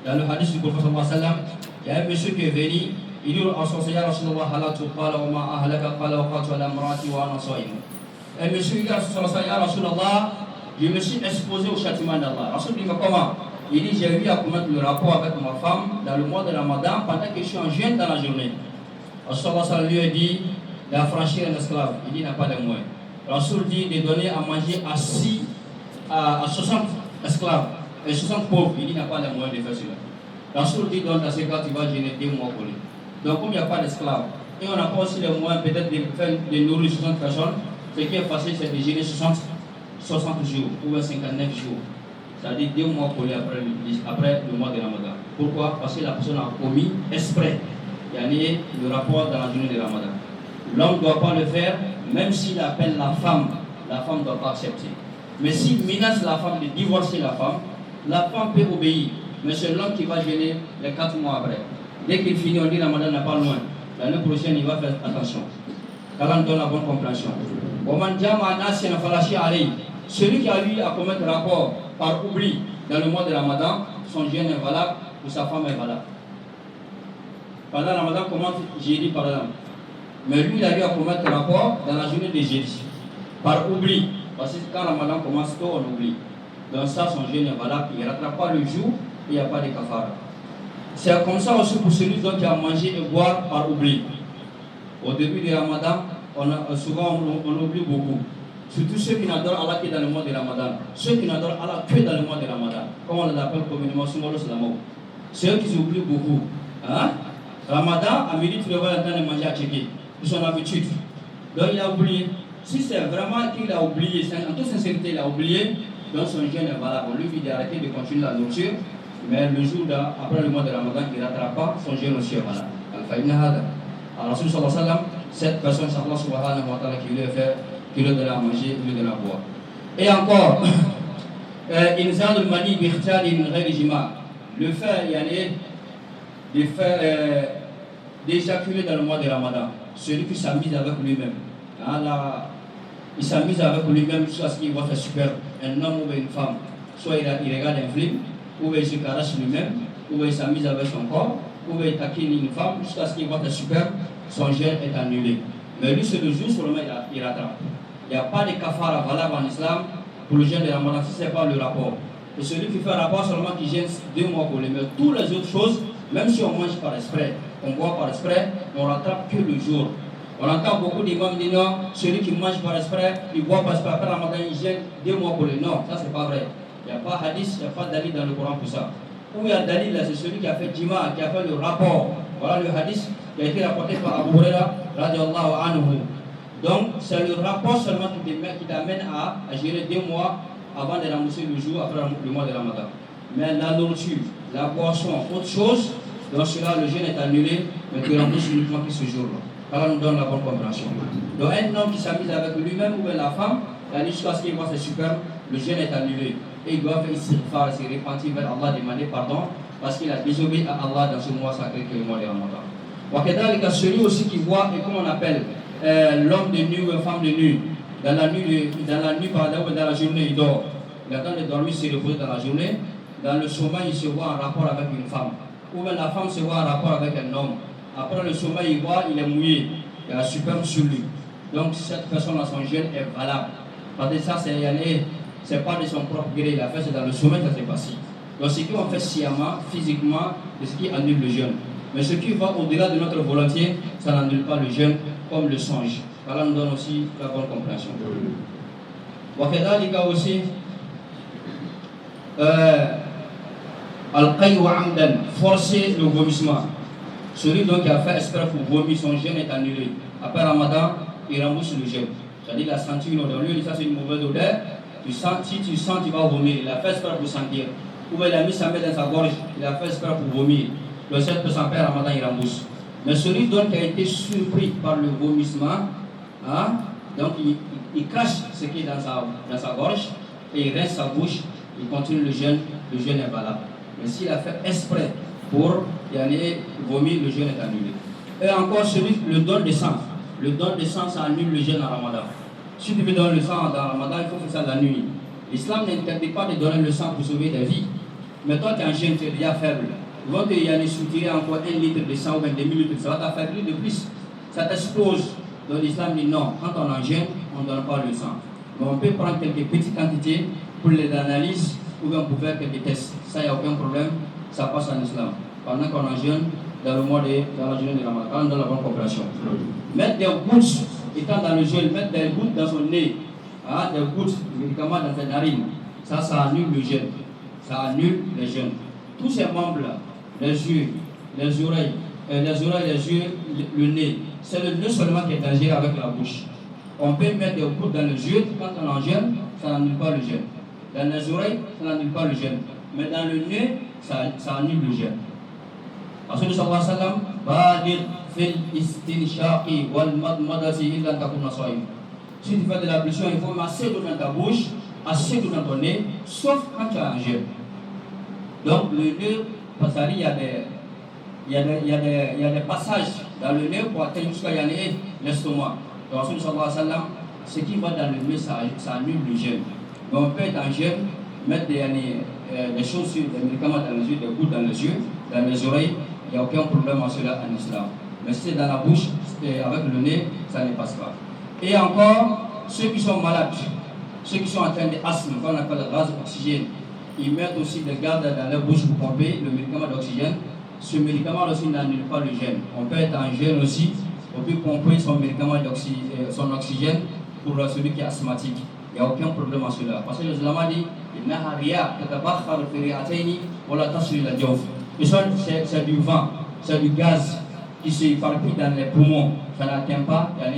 Dans le hadith du prophète sallallahu alayhi wa sallam, il y a un monsieur qui est venu, il dit à son Seigneur Rasulullah halatu qala wa ma ahlaka qala wa qatu ala imraati wa ana sa'im. Un monsieur qui dit à son Seigneur Rasulullah, je me suis exposé au châtiment d'Allah. Rasul dit mais comment? Il dit j'ai eu à commettre le rapport avec ma femme dans le mois de Ramadan pendant que je suis en jeûne dans la journée. Rasul lui a dit d'affranchir un esclave. Il dit il n'a pas de moyens. Rasul dit de donner à manger à 60 esclaves et 60 pauvres. Il dit il n'a pas de moyens de faire cela. Rasul dit donc dans ce cas tu vas jeûner 2 mois collés. Donc comme il n'y a pas d'esclaves, et on n'a pas aussi les moyens peut-être de nourrir 60 personnes, ce qui est facile, c'est de gérer 60 jours ou 59 jours. C'est-à-dire 2 mois collés après le mois de Ramadan. Pourquoi? Parce que la personne a commis exprès le rapport dans la journée de Ramadan. L'homme ne doit pas le faire, même s'il appelle la femme ne doit pas accepter. Mais s'il menace la femme de divorcer la femme peut obéir. Mais c'est l'homme qui va gêner les 4 mois après. Dès qu'il finit, on dit Ramadan n'est pas loin. L'année prochaine, il va faire attention. Qu'Allah nous donne la bonne compréhension. Celui qui a eu à commettre rapport par oubli dans le mois de Ramadan, son jeûne est valable ou sa femme est valable. Pendant le Ramadan, commence jeudi par exemple. Mais lui, il a eu à commettre rapport dans la journée de jeudi. Par oubli. Parce que quand le Ramadan commence tôt, on oublie. Donc ça, son jeûne est valable. Il ne rattrape pas le jour et il n'y a pas de kafara. C'est comme ça aussi pour celui qui a mangé et boire par oubli. Au début du Ramadan, souvent on oublie beaucoup. Surtout ceux qui n'adorent Allah que dans le mois de Ramadan. Ceux qui n'adorent Allah que dans le mois de Ramadan. Comme on les appelle communément Soumolo Salamo. Ceux qui oublient beaucoup. Hein? Ramadan, à midi, tu devrais être en train de manger à checker. C'est son habitude. Donc il a oublié. Si c'est vraiment qu'il a oublié, en toute sincérité, il a oublié, donc son jeûne est valable. On lui dit d'arrêter de continuer la nourriture. Mais le jour après le mois de Ramadan, il ne rattrape pas, son jeûne aussi est valable. Alors, Rasul sallallahu alayhi wa sallam, cette personne, Allah subhanahu wa ta'ala, qui lui a fait, qui lui a donné à manger, qui lui a donné à boire. Et encore, inzal al-mani bi'ikhtiyari ghayri jima'. Le fait, d'éjaculer dans le mois de Ramadan, celui qui s'amuse avec lui-même. Il s'amuse avec lui-même jusqu'à ce qu'il voit faire super, un homme ou une femme. Soit il regarde un film, ou il se caresse lui-même, ou il s'amuse avec son corps, ou il taquine une femme jusqu'à ce qu'il voit faire super, son jeûne est annulé. Mais lui, c'est le jour seulement il rattrape. Il n'y a pas de kafara valable en islam pour le jeûne de Ramadan, si ce n'est pas le rapport. Et celui qui fait un rapport seulement qui gêne 2 mois pour les mais toutes les autres choses, même si on mange par exprès, on boit par exprès, on rattrape que le jour. On entend beaucoup d'imams dire non, celui qui mange par exprès, il boit par exprès, après Ramadan, il gêne 2 mois pour les. Non, ça c'est pas vrai. Il n'y a pas hadith, il n'y a pas dalil dans le Coran pour ça. Où il y a dalil là, c'est celui qui a fait djima, qui a fait le rapport. Voilà le hadith qui a été rapporté par Abu Huraira, radiallahu anhu. Donc, c'est le rapport seulement qui t'amène à gérer 2 mois avant de rembourser le jour après le mois de Ramadan. Mais la nourriture, la boisson, autre chose, dans cela, le jeûne est annulé, mais tu rembourses uniquement que ce jour-là. Allah nous donne la bonne compréhension. Donc, un homme qui s'amuse avec lui-même ou bien la femme, jusqu'à ce qu'il voit ses superbes, le jeûne est annulé. Et il doit faire istighfar, se repentir vers Allah, demander pardon, parce qu'il a désobéi à Allah dans ce mois sacré que le mois de Ramadan. Wakedalika, celui aussi qui voit, et comme on appelle, l'homme de nuit ou une femme de nuit, dans la nuit par exemple, dans la journée, il dort. Il attend de dormir, se reposer dans la journée. Dans le sommeil, il se voit en rapport avec une femme. Ou bien la femme se voit en rapport avec un homme. Après le sommeil, il voit, il est mouillé. Il y a un superbe sur lui. Donc cette personne à son jeûne est valable. Parce que ça, c'est pas de son propre gré. Il a fait, c'est dans le sommeil que ça s'est passé. Donc ce qu'on fait sciemment, physiquement, c'est ce qui annule le jeûne. Mais ce qui va au-delà de notre volonté, ça n'annule pas le jeûne comme le songe. Allah nous donne aussi la bonne compréhension. Wakedalika aussi, al-qayy wa amdan, forcer le vomissement. Celui donc qui a fait exprès pour vomir, son jeûne est annulé. Après Ramadan, il rembourse le jeûne. C'est-à-dire qu'il a senti une odeur. Lui, ça c'est une mauvaise odeur. Si tu sens, tu vas vomir. Il a fait exprès pour sentir. Ou bien il a mis sa main dans sa gorge, il a fait exprès pour vomir. Le 7% après Ramadan, il rembourse. Mais celui donc qui a été surpris par le vomissement, donc il crache ce qui est dans sa gorge et il reste sa bouche, il continue le jeûne est valable. Mais s'il a fait exprès pour vomir, le jeûne est annulé. Et encore celui, le don de sang. Le don de sang, ça annule le jeûne en Ramadan. Si tu veux donner le sang dans Ramadan, il faut faire ça la nuit. L'islam n'interdit pas de donner le sang pour sauver des vies. Mais toi, tu es un jeune, tu es déjà faible. Ils vont te soutirer encore 1 litre de sang ou 2 litres, ça va t'affaiblir de plus. Ça t'explose. Donc l'islam dit non, quand on en jeûne, on ne donne pas le sang. Mais on peut prendre quelques petites quantités pour les analyses ou bien pour faire quelques tests. Ça, il n'y a aucun problème, ça passe en islam. Pendant qu'on en jeûne, dans la journée de Ramadan, dans la bonne coopération. Mettre des gouttes, étant dans le jeûne, mettre des gouttes dans son nez, des gouttes, médicaments dans ses narines, ça annule le jeûne. Ça annule les jeûnes. Tous ces membres-là, les yeux, les oreilles, les yeux, le nez, c'est le nœud seulement qui est dangereux avec la bouche. On peut mettre des gouttes dans les yeux, quand on en jeûne, ça n'annule pas le jeûne. Dans les oreilles, ça n'annule pas le jeûne. Mais dans le nez, ça annule le jeûne. Rasul sallallahu alayhi wa sallam, badir fil istinshaqi wal madmadati illa takuna sa'im. Si tu fais de l'ablution, il faut masser d'eau dans ta bouche, assez d'eau dans ton nez, sauf quand tu as un jeûne. Donc le nez, parce qu'il y a des passages dans le nez pour atteindre jusqu'à l'estomac. Donc Rasul sallallahu alayhi wa sallam, ce qui va dans le nez, ça annule le jeûne. Donc on peut être en jeûne, mettre des choses sur des médicaments dans les yeux, des gouttes dans les yeux, dans les oreilles, il n'y a aucun problème en cela en islam. Mais si c'est dans la bouche, avec le nez, ça ne passe pas. Et encore, ceux qui sont malades, ceux qui sont en train d'asthme, qu'on appelle le gaz d'oxygène, ils mettent aussi des gardes dans leur bouche pour pomper le médicament d'oxygène. Ce médicament aussi n'annule pas le jeûne. On peut être en jeûne aussi, on peut pomper son médicament son oxygène pour celui qui est asthmatique. Il n'y a aucun problème en cela. Parce que le Islam a dit, c'est du vent, c'est du gaz qui s'éparpille dans les poumons. Ça n'atteint pas, ça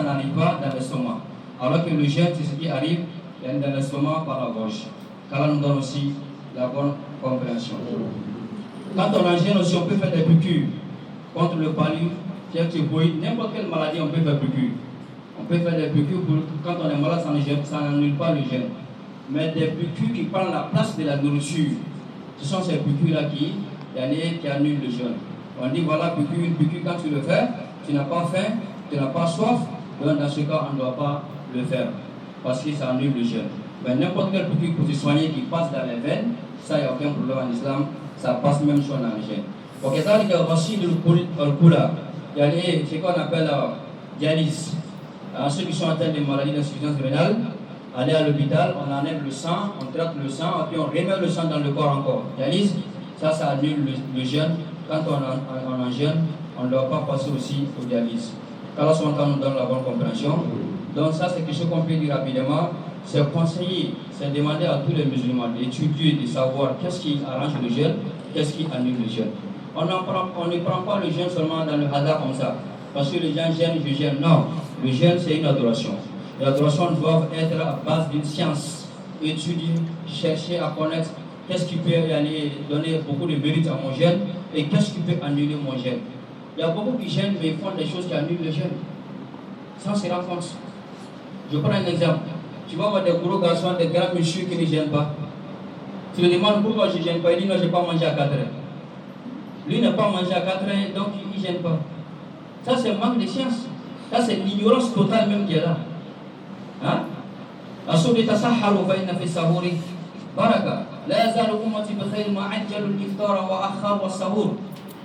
n'arrive pas dans l'estomac. Alors que le jeûne, c'est ce qui arrive dans l'estomac par la gorge. Qu'Allah nous donne aussi la bonne compréhension. Quand on en jeûne aussi, on peut faire des piqûres contre le palu, n'importe quelle maladie, on peut faire piqûres. On peut faire des piqûres quand on est malade, ça n'annule pas le jeûne. Mais des piqûres qui prennent la place de la nourriture, ce sont ces piqûres-là qui annulent le jeûne. On dit voilà, une piqûre, quand tu le fais, tu n'as pas faim, tu n'as pas soif, donc dans ce cas, on ne doit pas le faire, parce que ça annule le jeûne. Mais n'importe quelle piqûre pour te soigner qui passe dans les veines, ça, il n'y a aucun problème en islam, ça passe même sur le jeûne. Donc, c'est-à-dire que aussi le kula, il y a ce qu'on appelle dialyse. Alors, ceux qui sont atteints de maladies d'insuffisance rénale, aller à l'hôpital, on enlève le sang, on traite le sang, et puis on remet le sang dans le corps encore. Dialyse, ça annule le jeûne. Quand on en jeûne, on ne doit pas passer aussi aux dialyses. Alors, ce moment nous donne la bonne compréhension. Donc, ça, c'est quelque chose qu'on peut dire rapidement. C'est conseiller, c'est demander à tous les musulmans d'étudier, de savoir qu'est-ce qui arrange le jeûne, qu'est-ce qui annule le jeûne. On ne prend pas le jeûne seulement dans le hasard comme ça. Parce que les gens gênent, je gêne. Non, le jeûne, c'est une adoration. L'adoration doit être à base d'une science. Étudier, chercher à connaître qu'est-ce qui peut donner beaucoup de mérite à mon jeûne et qu'est-ce qui peut annuler mon jeûne. Il y a beaucoup qui gênent, mais ils font des choses qui annulent le jeûne. Ça, c'est la compte. Je prends un exemple. Tu vas voir des gros garçons, des grands messieurs qui ne gênent pas. Tu lui demandes pourquoi je ne gêne pas. Il dit non, je n'ai pas mangé à 4 heures. Lui n'a pas mangé à 4 heures, donc il ne gêne pas. Ça, c'est le manque de science. Ça, c'est l'ignorance totale même qui est là. Hein?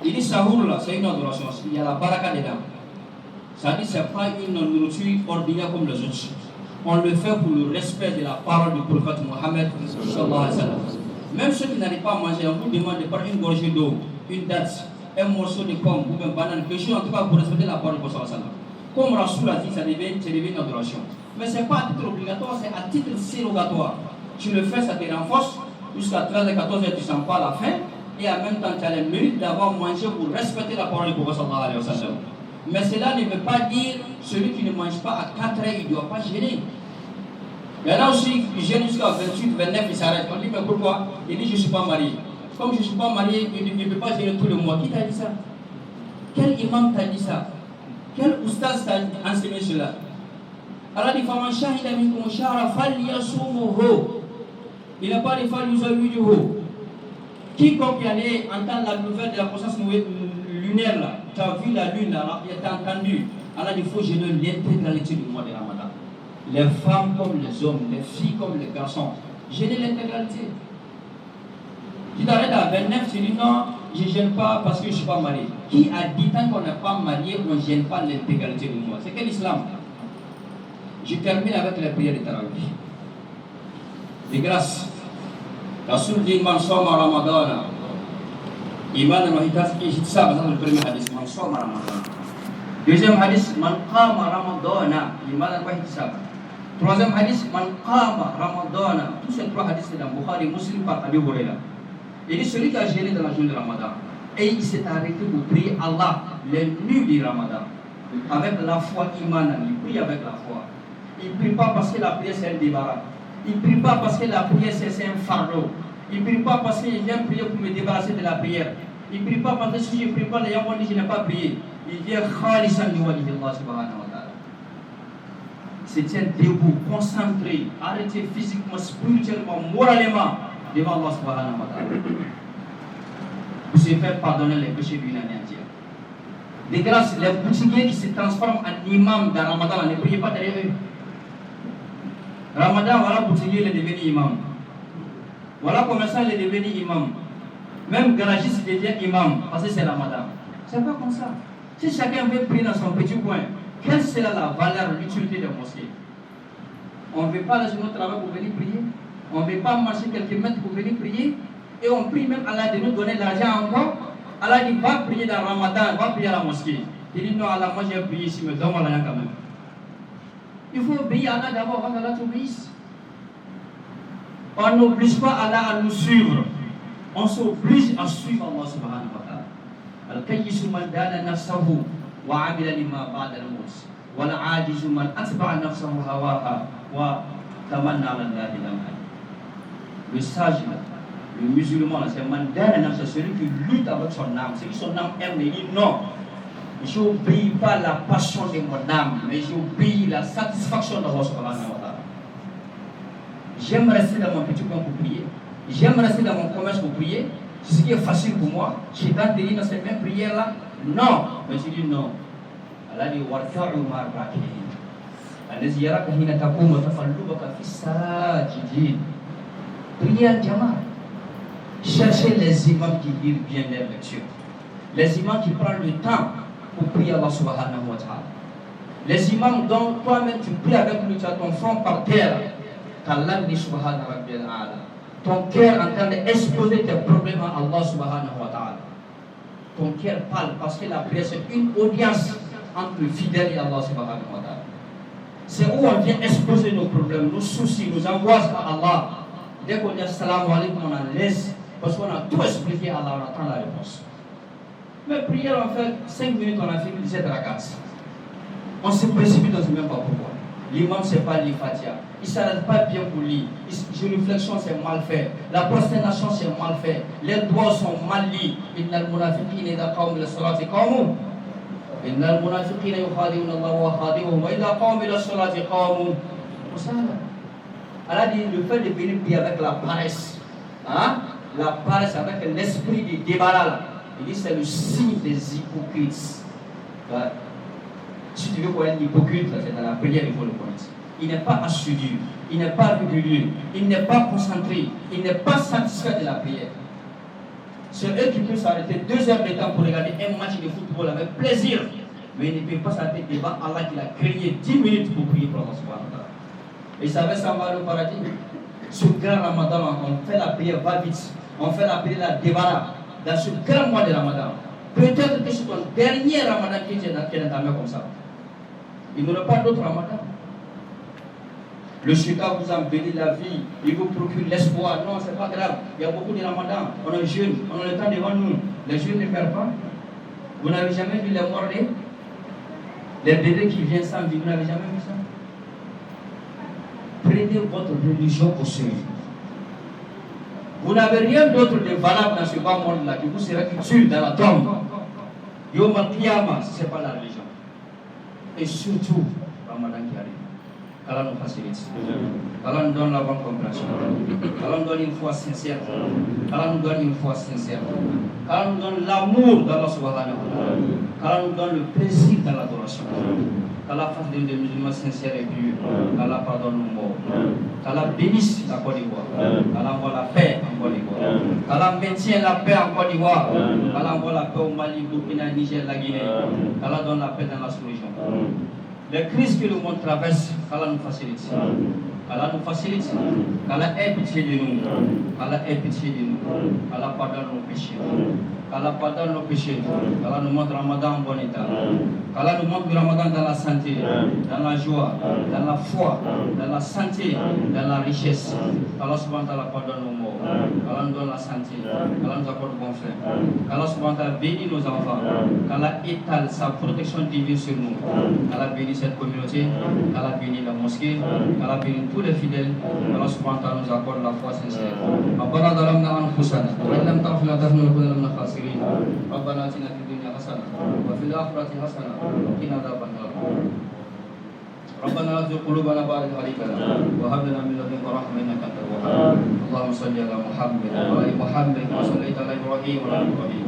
Il dit sahour là, c'est une adoration. Il y a la baraka dedans. Ça dit c'est pas une nourriture ordinaire comme les autres. On le fait pour le respect de la parole du prophète Mohammed sallallahu alayhi wa sallam. Même ceux qui n'arrivent pas à manger, on vous demande de prendre une gorgée d'eau, une date, un morceau de pomme ou une banane, quelque chose en tout cas pour respecter la parole du prophète sallallahu alayhi wa sallam. Comme Rasoul a dit, ça devient une adoration. Mais ce n'est pas à titre obligatoire, c'est à titre sérogatoire. Tu le fais, ça te renforce, jusqu'à 13h, 14h, tu ne sens pas la faim, et en même temps, tu as le mérite d'avoir mangé pour respecter la parole du prophète sallallahu alayhi wa sallam. Mais cela ne veut pas dire celui qui ne mange pas à 4 heures, il ne doit pas gêner. Il y en a aussi qui gênent jusqu'à 28, 29, ils s'arrêtent. On dit, mais pourquoi? Il dit, je ne suis pas marié. Comme je ne suis pas marié, il ne peut pas gêner tout le mois. Qui t'a dit ça? Quel imam t'a dit ça? Quel oustaz t'a enseigné cela? Allah dit, Faman shahida minkum shahra falyasumuhu. Il n'a pas dit falyuzawijuhu. Quiconque y allait entendre la nouvelle de la croissance lunaire là, tu as vu la lune là, tu as entendu. Allah dit, il faut gêner l'intégralité du mois de Ramadan. Les femmes comme les hommes, les filles comme les garçons, gêner l'intégralité. Tu t'arrêtes à 29, tu dis non, je ne gêne pas parce que je ne suis pas marié. Qui a dit tant qu'on n'est pas marié, on ne gêne pas l'intégralité du mois? C'est quel islam? Je termine avec les prières de Tarawih. De grâce, Rasul dit man soma Ramadan. Iman wa ihtisab, c'est le premier hadith, man soma Ramadan. Deuxième hadith, man qama Ramadan. Iman wa ihtisab. Troisième hadith, man qama Ramadan. Tous ces trois hadiths sont dans Bukhari, Muslim par Abi Huraira. Il dit celui qui a jeûné dans la journée de Ramadan, Et il s'est arrêté pour prier Allah les nuits du Ramadan. Avec la foi imana, il prie avec la foi. Il ne prie pas parce que la prière c'est un débarras. Il ne prie pas parce que la prière c'est un fardeau. Il ne prie pas parce qu'il vient prier pour me débarrasser de la prière. Il ne prie pas parce que si je ne prie pas, les gens vont dire que je n'ai pas prié. Il vient khalisan liwajhi Allah subhanahu wa ta'ala. C'est un debout, concentré, arrêté physiquement, spirituellement, moralement devant Allah subhanahu wa ta'ala. Pour se faire pardonner les péchés d'une année entière. De grâce, les boutiquiers qui se transforment en imam dans Ramadan, ne priez pas derrière eux. Ramadan, voilà boutiquier, il est devenu imam. Voilà commerçant, il est devenu imam. Même garagiste devient imam, parce que c'est Ramadan. C'est pas comme ça. Si chacun veut prier dans son petit coin, quelle sera la valeur, l'utilité des mosquées? On ne veut pas aller sur notre travail pour venir prier. On ne veut pas marcher quelques mètres pour venir prier. Et on prie même Allah de nous donner de l'argent encore. Allah dit va prier dans Ramadan, va prier à la mosquée. Il dit non, Allah, moi j'ai prié ici, mais donne-moi l'argent quand même. Il faut obéir à Allah d'abord avant qu'Allah t'obéisse. On n'oblige pas Allah à nous suivre. On s'oblige à suivre Allah subhanahu wa ta'ala. Al-kayyisu man dana nafsahu wa amila lima ba'da al-maut. Wal-ajizu man atba'a nafsahu hawaha wa tamanna ala Allahi lam'an. Le sage là, le musulman là, c'est man dana nafsahu, celui qui lutte avec son âme. C'est qui son âme aime, il dit non. Je n'obéis pas la passion de mon âme, mais j'obéis la satisfaction d'Allah subhanahu wa ta'ala. J'aime rester dans mon petit coin pour prier. J'aime rester dans mon commerce pour prier. C'est ce qui est facile pour moi. J'ai tant de dans cette même prière-là. Non. Mais je dis non. Allah dit warka'u ma'ar-raki'in. Allazi yaraka hina taqumu wa taqallubaka fi sajidin. Priez en jama. Cherchez les imams qui lisent bien leur lecture. Les imams qui prennent le temps pour prier Allah subhanahu wa ta'ala. Les imams dont toi-même tu pries avec lui, tu as ton front par terre. Qu'Allah dit subhanahu wa ta'ala. Ton cœur en train d'exposer tes problèmes à Allah subhanahu wa ta'ala. Ton cœur parle parce que la prière c'est une audience entre le fidèle et Allah subhanahu wa ta'ala. C'est où on vient exposer nos problèmes, nos soucis, nos angoisses à Allah. Dès qu'on dit salam alaykum, on en laisse parce qu'on a tout expliqué à Allah, on attend la réponse. Mais prière, on fait 5 minutes, on a fini 17 rakats. On se précipite, on ne sait même pas pourquoi. L'imam ne sait pas lire Fatiha. Il ne s'arrête pas bien pour lire. Génuflexion, c'est mal fait. La prosternation, c'est mal fait. Les doigts sont mal lits. Innal munafiqina idha qamu ila salati qamu. Innal munafiqina yukhadi'una Allah wa khadi'uhum wa idha qamu ila salati qamu. Allah dit le fait de venir prier avec la paresse. Hein? La paresse avec l'esprit du débarras là. Il dit c'est le signe des hypocrites. Ouais. Si tu veux connaître l'hypocrite, c'est dans la prière il faut le connaître. Il n'est pas assidu, il n'est pas régulier, il n'est pas concentré, il n'est pas satisfait de la prière. C'est eux qui peuvent s'arrêter 2 heures de temps pour regarder un match de football avec plaisir. Mais ils ne peuvent pas s'arrêter devant Allah qui l'a créé 10 minutes pour prier pour Allah subhanahu wa ta'ala. Et ça va s'en aller au paradis. Ce grand Ramadan, on fait la prière va vite, on fait la prière la débarras. Dans ce grand mois de Ramadan, peut-être que c'est ton dernier Ramadan qui est entamé comme ça. Il n'y aura pas d'autre Ramadan. Le shaitan vous embellit la vie, il vous procure l'espoir. Non, c'est pas grave. Il y a beaucoup de Ramadan. On est jeunes, on a le temps devant nous. Les jeunes ne meurent pas. Vous n'avez jamais vu les morts-nés? Les bébés qui viennent sans vie, vous n'avez jamais vu ça? Prenez votre religion au sérieux. Vous n'avez rien d'autre de valable dans ce bas monde-là qui vous sera utile dans la tombe. Yom al-Qiyamah, ce n'est pas la religion. Et surtout, Ramadan qui arrive. qu'Allah nous facilite, qu'Allah nous donne la bonne compréhension, qu'Allah nous donne une foi sincère, qu'Allah nous donne une foi sincère, qu'Allah nous donne l'amour d'Allah subhanahu wa ta'ala, qu'Allah nous donne le plaisir dans l'adoration, qu'Allah fasse des musulmans sincères et purs, qu'Allah pardonne nos morts, qu'Allah bénisse la Côte d'Ivoire, qu'Allah envoie la paix en Côte d'Ivoire, qu'Allah maintienne la paix en Côte d'Ivoire, qu'Allah envoie la paix au Mali, Burkina, Niger, la Guinée, qu'Allah donne la paix dans la sous-région. Les crises que le monde traverse, qu'Allah nous facilite. Allah nous facilite. Allah ait pitié de nous. Allah ait pitié de nous. Allah pardonne nos péchés. qu'Allah pardonne nos péchés, qu'Allah nous montre Ramadan en bon état, qu'Allah nous montre le Ramadan dans la santé, dans la joie, dans la foi, dans la santé, dans la richesse. Qu'Allah subhanahu wa ta'ala pardonne nos morts, qu'Allah nous donne la santé, qu'Allah nous apporte bon frère, qu'Allah subhanahu wa ta'ala bénit nos enfants, qu'Allah étale sa protection divine sur nous, qu'Allah bénit cette communauté, qu'Allah bénit la mosquée, qu'Allah bénit tous les fidèles, qu'Allah subhanahu wa ta'ala nous accorde la foi sincère. ربنا ظلمنا أنفسنا وإن لم تغفر لنا لنكونن من الخاسرين ربنا آتنا في الدنيا حسنة وفي الآخرة حسنة وقنا عذاب النار ربنا لا تزغ قلوبنا بعد إذ هديتنا وهب لنا من لدنك رحمة إنك أنت الوهاب اللهم صل على محمد وعلى آل محمد كما صليت على إبراهيم وعلى آل إبراهيم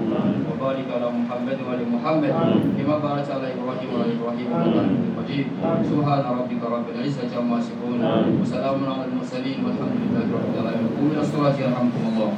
وبارك على محمد وعلى آل محمد كما باركت على إبراهيم وعلى آل إبراهيم إنك حميد مجيد سبحان ربك رب العزة عما يصفون وسلام على المرسلين والحمد لله رب العالمين قوموا إلى الصلاة يرحمكم الله